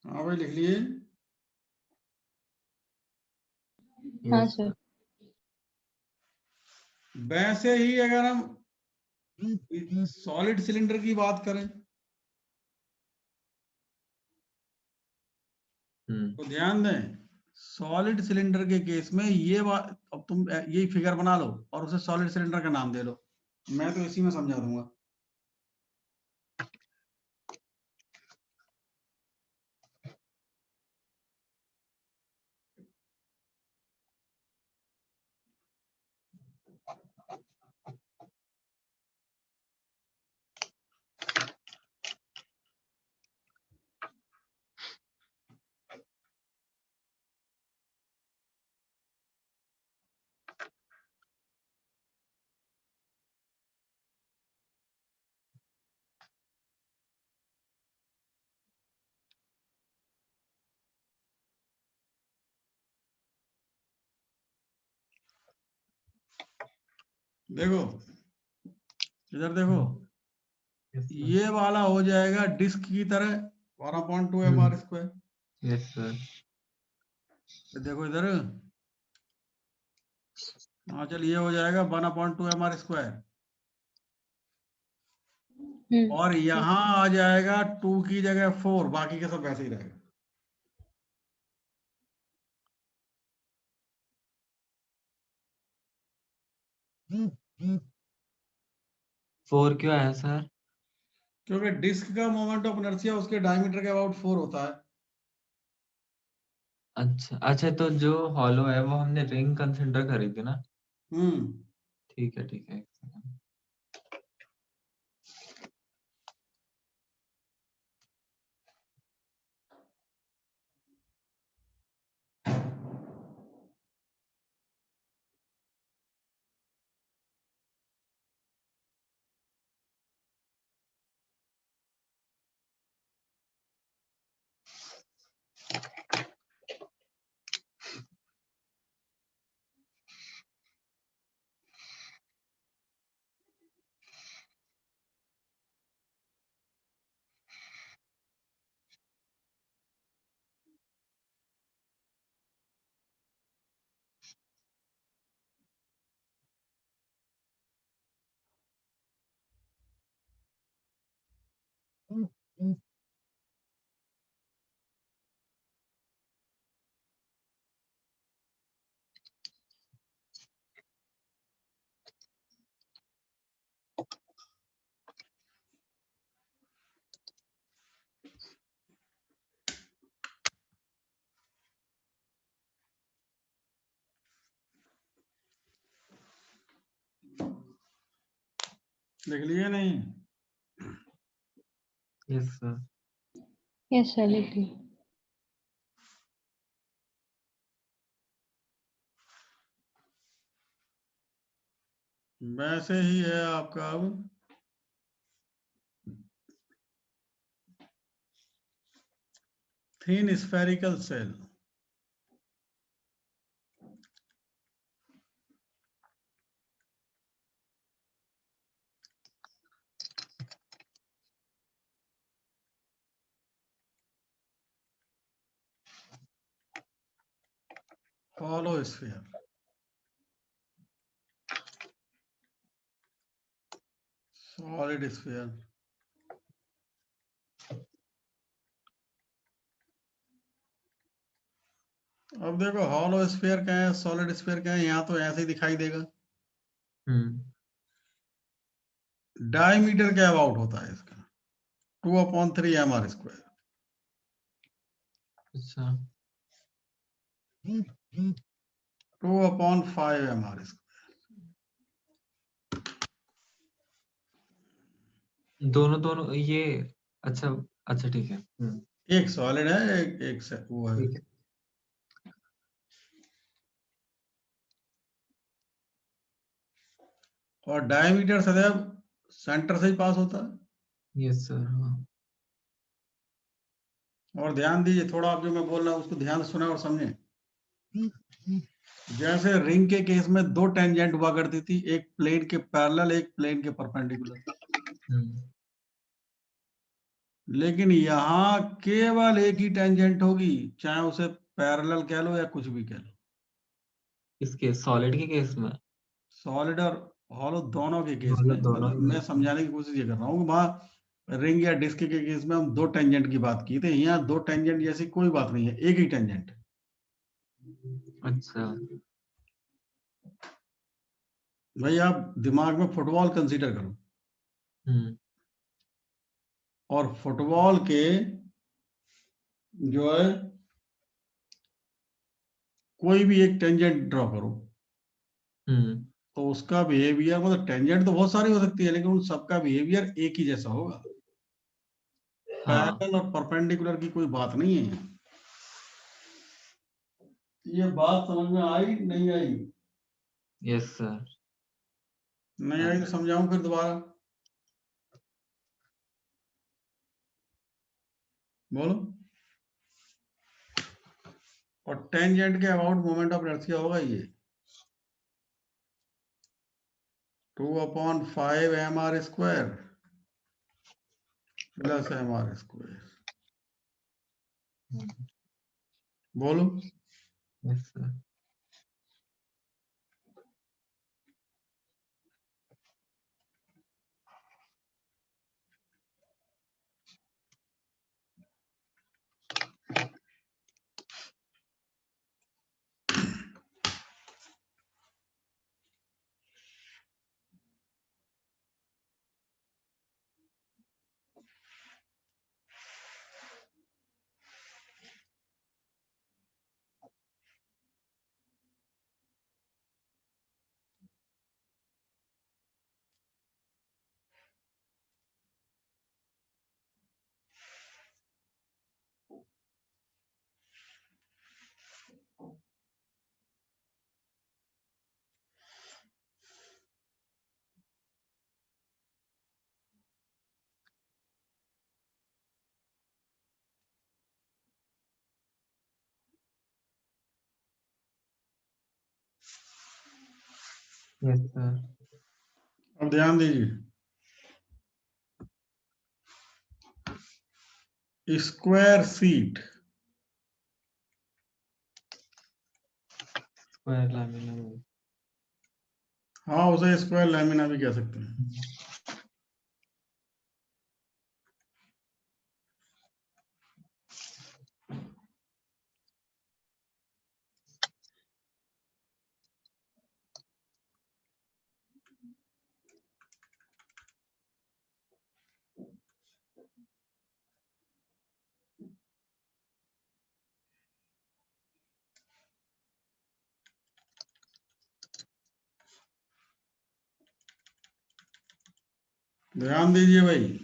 [SPEAKER 1] हाँ भाई लिख लिए।
[SPEAKER 4] हाँ सर।
[SPEAKER 1] वैसे ही अगर हम सॉलिड सिलेंडर की बात करें तो ध्यान दें, सॉलिड सिलेंडर के केस में ये बात, अब तुम यही फिगर बना लो और उसे सॉलिड सिलेंडर का नाम दे लो, मैं तो इसी में समझा दूंगा। देखो इधर देखो, ये वाला हो जाएगा डिस्क की तरह 1/2 mr²।
[SPEAKER 3] Yes sir.
[SPEAKER 1] देखो इधर, हाँ चल ये हो जाएगा 1/2 mr²। और यहाँ आ जाएगा 2 की जगह 4, बाकी का सब वैसे ही रहेगा।
[SPEAKER 3] फोर क्यों आया सर?
[SPEAKER 1] क्योंकि डिस्क का मोमेंट ऑफ इनर्शिया उसके डायमीटर के अबाउट 4 होता है।
[SPEAKER 3] अच्छा अच्छा, तो जो हॉलो है वो हमने रिंग कंसिडर करी थी ना? ठीक है ठीक है, एक सेकंड।
[SPEAKER 1] लिख लिए नहीं?
[SPEAKER 3] Yes sir.
[SPEAKER 4] यस सर लिख ली।
[SPEAKER 1] वैसे ही है आपका अब thin spherical shell. hollow sphere, solid sphere, अब देखो hollow sphere क्या है, solid sphere क्या है, यहाँ तो ऐसे ही दिखाई देगा। डायमीटर क्या अबाउट होता है इसका 2/3 mr²।
[SPEAKER 3] अच्छा
[SPEAKER 1] 2/5 mr²।
[SPEAKER 3] दोनों दोनों ये, अच्छा अच्छा ठीक है।
[SPEAKER 1] एक सॉलिड है, एक से वो है।
[SPEAKER 3] ठीक है।
[SPEAKER 1] और डायमीटर सदैव सेंटर से ही पास होता है।
[SPEAKER 3] Yes sir. हाँ
[SPEAKER 1] और ध्यान दीजिए थोड़ा, आप जो मैं बोल रहा हूँ उसको ध्यान से सुने और समझें। जैसे रिंग के केस में 2 टेंजेंट हुआ करती थी, एक प्लेन के पैरेलल, एक प्लेन के परपेंडिकुलर। लेकिन यहाँ केवल एक ही टेंजेंट होगी, चाहे उसे पैरेलल कह लो या कुछ भी कह लो।
[SPEAKER 3] इसके सॉलिड के केस में,
[SPEAKER 1] सॉलिड और हॉलो दोनों के केस में,
[SPEAKER 3] दोनों
[SPEAKER 1] मतलब
[SPEAKER 3] के
[SPEAKER 1] मैं
[SPEAKER 3] केस
[SPEAKER 1] समझाने की कोशिश ये कर रहा हूँ कि वहां रिंग या डिस्क के केस में हम दो टेंजेंट की बात की थी, यहाँ दो टेंजेंट जैसी कोई बात नहीं है, एक ही टेंजेंट।
[SPEAKER 3] अच्छा।
[SPEAKER 1] भाई आप दिमाग में फुटबॉल कंसीडर करो, और फुटबॉल के जो है कोई भी एक टेंजेंट ड्रॉ करो, तो उसका बिहेवियर, मतलब टेंजेंट तो बहुत सारी हो सकती है, लेकिन उन सबका बिहेवियर एक ही जैसा होगा।
[SPEAKER 3] हाँ।
[SPEAKER 1] पैरेलल और परपेंडिकुलर की कोई बात नहीं है। ये बात समझ में आई नहीं आई?
[SPEAKER 3] Yes sir.
[SPEAKER 1] नहीं आई तो समझाऊं फिर दोबारा? बोलो। और टेंजेंट के अबाउट मोमेंट ऑफ इनर्शिया होगा ये 2/5 mr² प्लस mr²। बोलो।
[SPEAKER 3] Yes sir. Yes sir.
[SPEAKER 1] अब ध्यान दीजिए, स्क्वायर सीट,
[SPEAKER 3] स्क्वायर लैमिना।
[SPEAKER 1] हाँ उसे स्क्वायर लैमिना भी कह सकते हैं। ध्यान दीजिए भाई,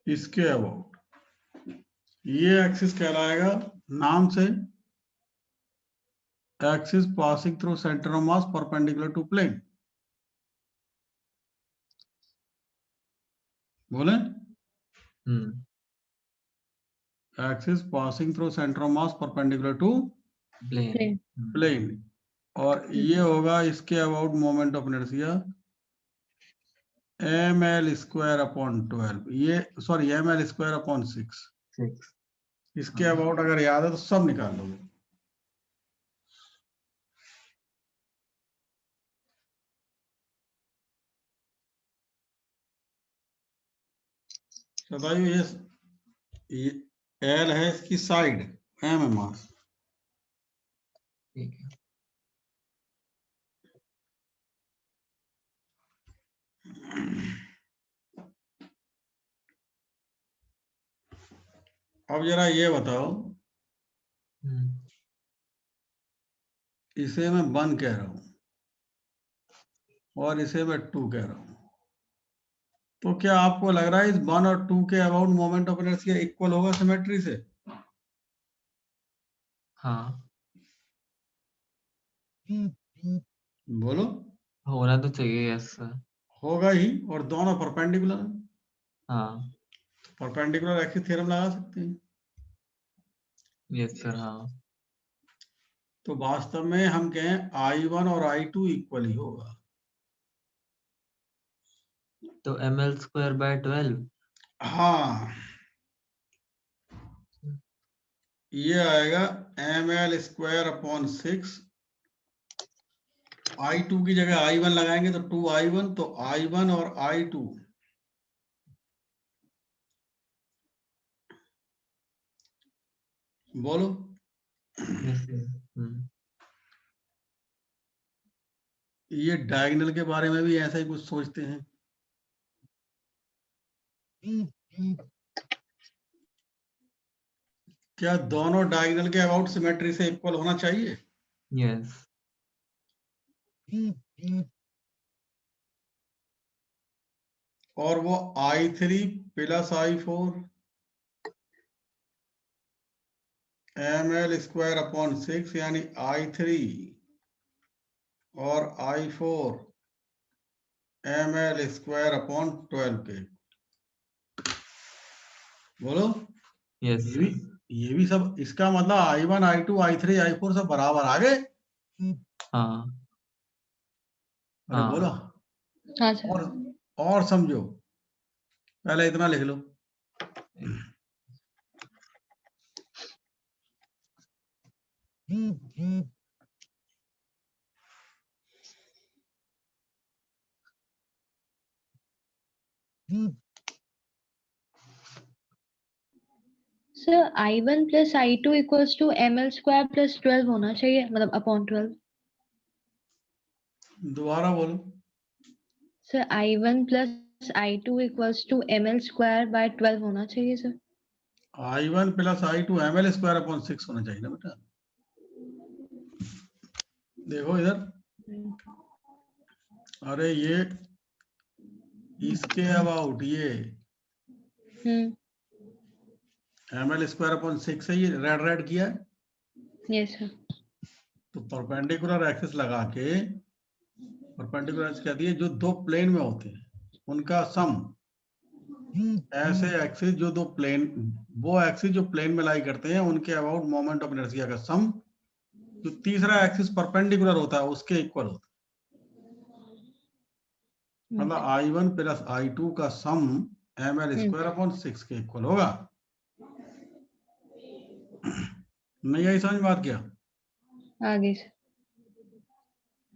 [SPEAKER 1] इसके अबाउट ये एक्सिस कहलाएगा नाम से, axis passing through centre of mass perpendicular to plane. बोले, axis passing through centre of mass perpendicular to
[SPEAKER 3] plane.
[SPEAKER 1] Plane. और ये होगा इसके about moment of inertia ml² ये सॉरी ml²/6। इसके अबाउट अगर याद है तो सब निकाल लोगे। बताइए, ये L है इसकी साइड, M है मास।
[SPEAKER 3] ठीक है।
[SPEAKER 1] अब जरा ये बताओ, इसे मैं 1 कह रहा हूं और इसे मैं 2 कह रहा हूं, तो क्या आपको लग रहा है इस 1 और 2 के about moment of inertia equal होगा सिमेट्री से?
[SPEAKER 3] हाँ।
[SPEAKER 1] बोलो।
[SPEAKER 3] होना तो चाहिए, यस सर।
[SPEAKER 1] होगा ही, और दोनों परपेंडिकुलर,
[SPEAKER 3] हाँ
[SPEAKER 1] परपेंडिकुलर एक्सिस थ्योरम लगा सकते हैं।
[SPEAKER 3] Yes sir. हाँ
[SPEAKER 1] तो वास्तव में हम कहें I1 और I2 इक्वल ही होगा।
[SPEAKER 3] तो ml²/12।
[SPEAKER 1] हाँ, ये आएगा ml²/6। I2 की जगह I1 लगाएंगे तो 2I1, तो I1 और I2 बोलो।
[SPEAKER 3] Yes sir.
[SPEAKER 1] ये डायगोनल के बारे में भी ऐसा ही कुछ सोचते हैं। क्या दोनों डायगोनल के अबाउट सिमेट्री से इक्वल होना चाहिए?
[SPEAKER 3] यस।
[SPEAKER 1] और वो I3 प्लस I4 ml²/6 यानी I3 और I4 ml²/12 के। बोलो।
[SPEAKER 3] यस
[SPEAKER 1] ये
[SPEAKER 3] सर।
[SPEAKER 1] भी ये भी सब, इसका मतलब I1 I2 I3 I4 सब बराबर आ गए।
[SPEAKER 3] हाँ
[SPEAKER 1] अरे
[SPEAKER 3] हाँ।
[SPEAKER 1] बोलो।
[SPEAKER 4] हाँ सर।
[SPEAKER 1] और समझो, पहले इतना लिख लो।
[SPEAKER 4] सर I1 + I2 = ml² + 12 होना चाहिए, मतलब अपॉन 12।
[SPEAKER 1] दोबारा बोलो।
[SPEAKER 4] सर I1 + I2 = ml²/12 होना चाहिए सर।
[SPEAKER 1] I1 + I2 ml²/6 होना चाहिए ना बेटा। देखो इधर, अरे ये इसके अबाउट ये ml²/6 है, ये रेड किया है।
[SPEAKER 4] Yes sir.
[SPEAKER 1] तो परपेंडिकुलर एक्सिस लगा के, परपेंडिकुलर एक्सिस क्या दिए, जो दो प्लेन में होते हैं उनका सम, ऐसे एक्सिस जो दो प्लेन, वो एक्सिस जो प्लेन में लाई करते हैं उनके अबाउट मोमेंट ऑफ इनर्शिया का सम, जो तीसरा एक्सिस परपेंडिकुलर होता है उसके इक्वल होता है। मतलब I1 + I2 का सम ml²/6 के इक्वल होगा। नहीं आई समझ बात क्या?
[SPEAKER 4] आगे सर।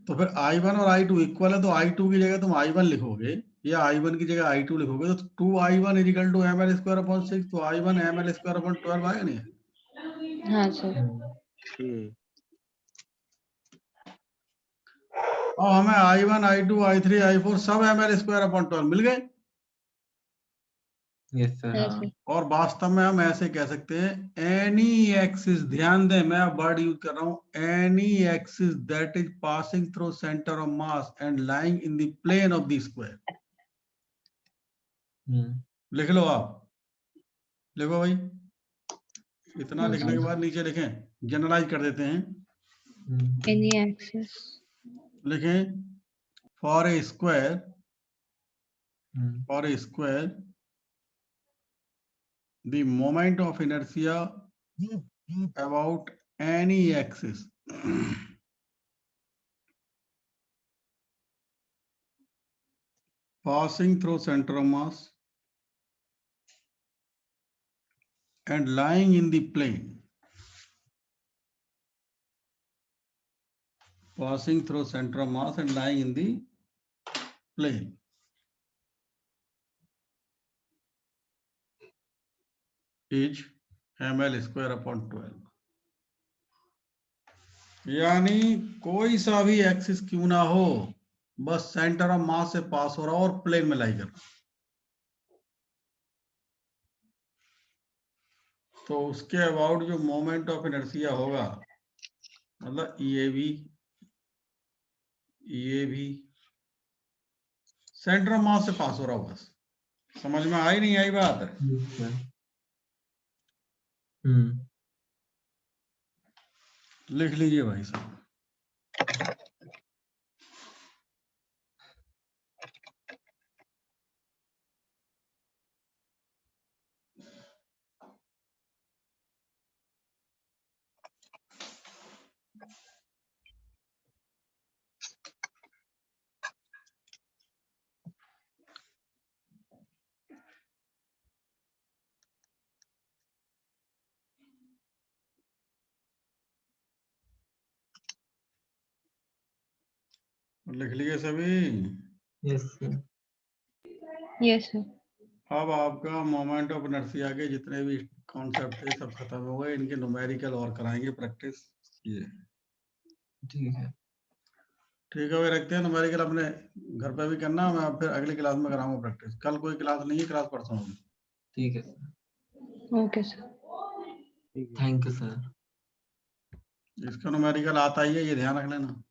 [SPEAKER 1] तो फिर I1 और I2 इक्वल है, तो I2 की जगह तुम I1 लिखोगे या I1 की जगह I2 लिखोगे, तो 2I1 = ml²/6, तो I1 ml²/12 आएगा नहीं?
[SPEAKER 4] हाँ सर।
[SPEAKER 1] और हमें I1 I2 I3 I4 सब ml²/12 मिल गए।
[SPEAKER 3] Yes sir.
[SPEAKER 4] हाँ
[SPEAKER 3] हाँ
[SPEAKER 4] सर।
[SPEAKER 1] और वास्तव में हम ऐसे कह सकते हैं, एनी एक्सिस, ध्यान दें मैं वर्ड यूज कर रहा हूं, any axis that is passing through centre of mass and lying in the plane of the square. लिख लो आप, लिखो भाई। इतना
[SPEAKER 4] हाँ
[SPEAKER 1] लिखने के
[SPEAKER 4] सर।
[SPEAKER 1] बाद नीचे लिखें, जनरलाइज कर देते हैं।
[SPEAKER 4] Any axis.
[SPEAKER 1] लिखें for A square, for A square the moment of inertia about any axis passing through center of mass and lying in the plane, passing through center of mass and lying in the plane is ml²/12। यानी कोई सा भी axis क्यों ना हो, बस centre of मास से पास हो रहा हो और प्लेन में लाई कर रहा, तो उसके अबाउट जो मोमेंट ऑफ इनर्शिया होगा, मतलब ये भी सेंटर ऑफ मास से पास हो रहा हो। बस समझ में आई नहीं आई बात? लिख लीजिए भाई साहब। लिख लिए सभी?
[SPEAKER 3] Yes sir.
[SPEAKER 4] Yes sir.
[SPEAKER 1] अब आपका मोमेंट ऑफ इनर्शिया के जितने भी कॉन्सेप्ट थे सब खत्म हो गए, इनके न्यूमेरिकल और कराएंगे प्रैक्टिस। ये
[SPEAKER 3] ठीक है।
[SPEAKER 1] ठीक है, वे रखते हैं। न्यूमेरिकल अपने घर पे भी करना, मैं फिर अगली क्लास में कराऊंगा प्रैक्टिस। कल कोई क्लास नहीं है, क्लास परसों होगी।
[SPEAKER 3] ठीक है sir.
[SPEAKER 4] Okay sir.
[SPEAKER 3] Thank you sir.
[SPEAKER 1] इसका न्यूमेरिकल आता ही है, ये ध्यान रख लेना।